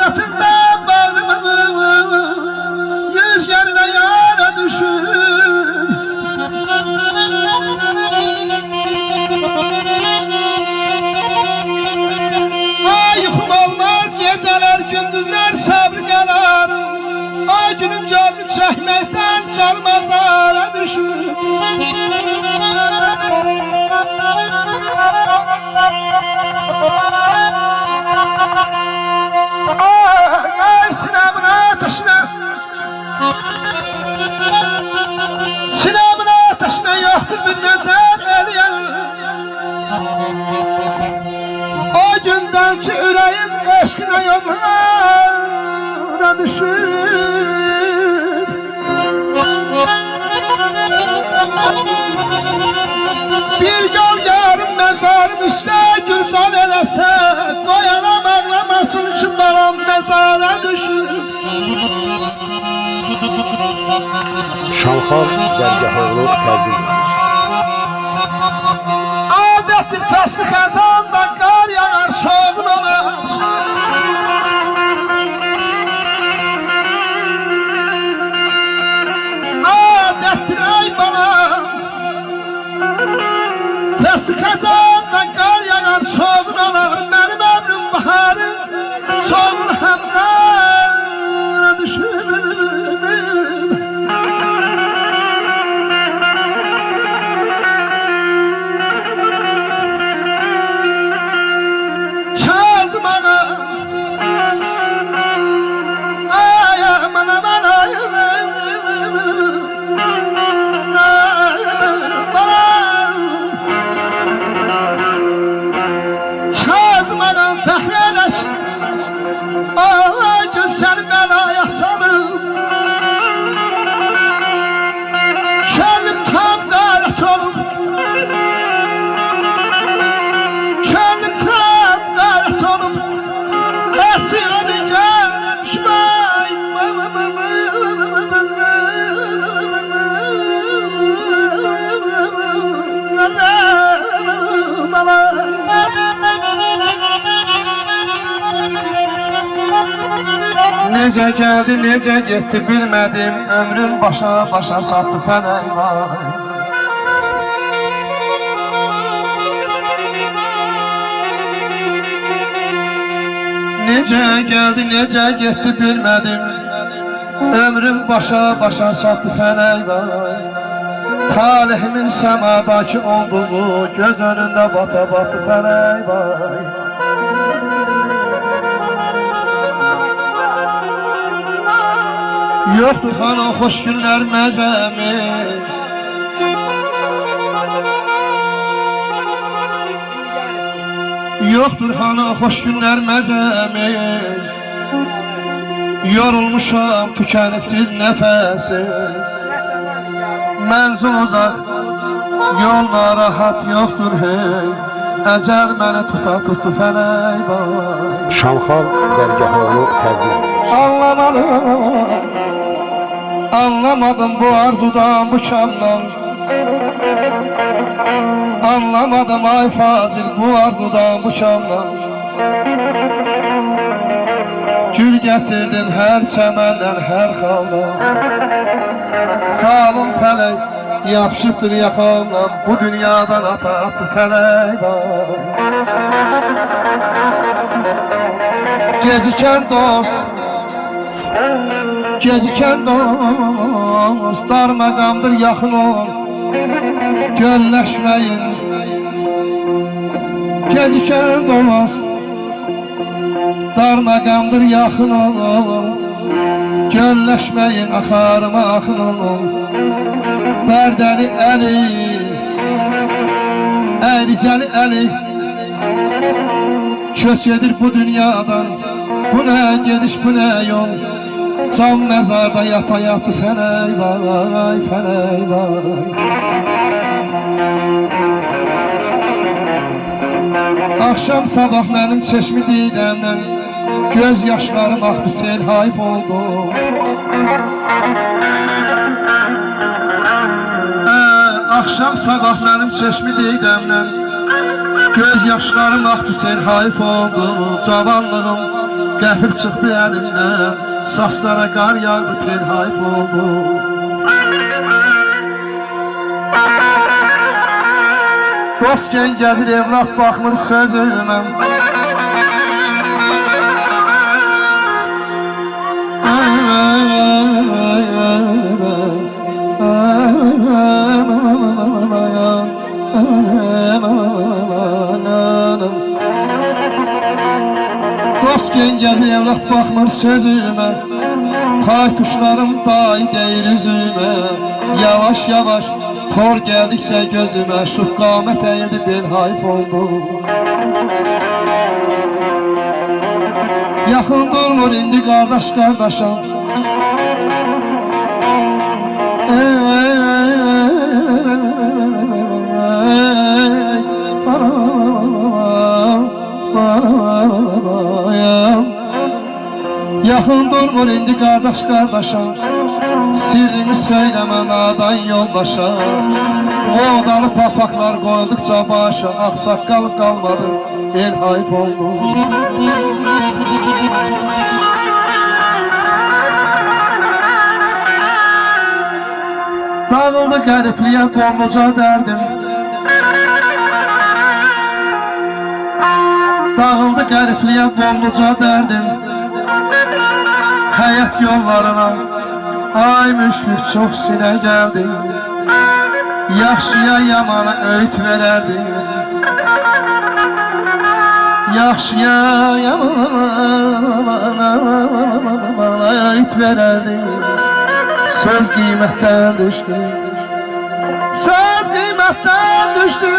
hasretinle bağrımı yüz yerine yara düşür. Ay yuxum olmaz geceler gündüzler sabır kalar. Ay günün canını çekmekten canıma zara düşür. Ay sinamın ateşine, sinamın ateşine yoktur bir nazar eriyen. O günden ki yüreğim eşkine yollara düşür. Bir yol yarım mezarım üstüne gülzar eləsə, doyanam ağlamasın ki balam mezara düşür. Şamxal dərgahını təqdim edir. Adətdir fəsli xəzanda qar yağar soğun olar. Adətdir ay balam, fəsli xəzanda qar yağar soğun olar. Mənim ömrüm baharım soğun həmrara düşür. Fəhrələk, ay göz səni bəlaya salır. Könlüm tam qeyrət olub, könlüm tam qeyrət olub. Əsiri gəlişmək, necə gəldi, necə getdi bilmədim. Ömrüm başa çatdı fələk vay. Necə gəldi, necə getdi bilmədim. Ömrüm başa çatdı fələk vay. Talihimin səmadakı olduzu göz önündə bata fələk vay. Yoktur hala hoş günler məzəmi, yoktur hala hoş günler məzəmi. Yorulmuşam, tükənibdir nəfəsi. Mənzil uzaq, yolda rahat yoktur hey. Əcəl məni tutdu fələk vay. Şamxal dərgahını təqdim edir. Anlamadım bu arzudan, bu kamdan. Anlamadım ay Fazil bu arzudan, bu kamdan. Gül getirdim her çəməndən, hər xaldan. Salım fələk yapışıbdır yaxamdan. Bu dünyadan atdı fələk var. Gecikən dost, gecikən dost, dar məqamdır yaxın ol, gölləşməyin. Gecikən dost, dar məqamdır yaxın ol, gölləşməyin, axarıma axın ol. Pərdəli əli, əylicəli əli, köç edir bu dünyadan. Bu nə gediş, bu nə yol, can məzarda yata fələk vay, fələk vay. Akşam sabah mənim çeşmi didəmdən göz yaşlarım axdı, sel hayf oldu. Akşam sabah mənim çeşmi didəmdən göz yaşlarım axdı, sel hayf oldu. Cavanlığım Qəfil çıxdı əlimdən, saçlara qar yağdı, tel hayf oldu. Dost gen gəlir, evlat baxmır sözümə. Dost gen gəlir, evlat baxmır sözümə. Tay tuşlarım day deyir üzümə. Yavaş yavaş tor gəldikcə gözümə. Şu qamət əyildi, bel hayf oldu. Yaxın durmur indi qardaş qardaşam. Yaxın durmur indi qardaş qardaşam. Sirrini söyləmə nadan yoldaşa. Odalı papaqlar qoyduqca başa. Ağsaqqal qalmadı, el hayf oldu. Dağıldı qəripliyə qolluca dərdim. Dağıldı qəripliyə qolluca dərdim. Həyat yollarına ay müşfiq çox sinə gəldi. Yaxşıya yamana öğüt verərdi. Yaxşıya yamana öğüt verərdi. Söz qiymətdən düşdü. Söz qiymətdən düşdü.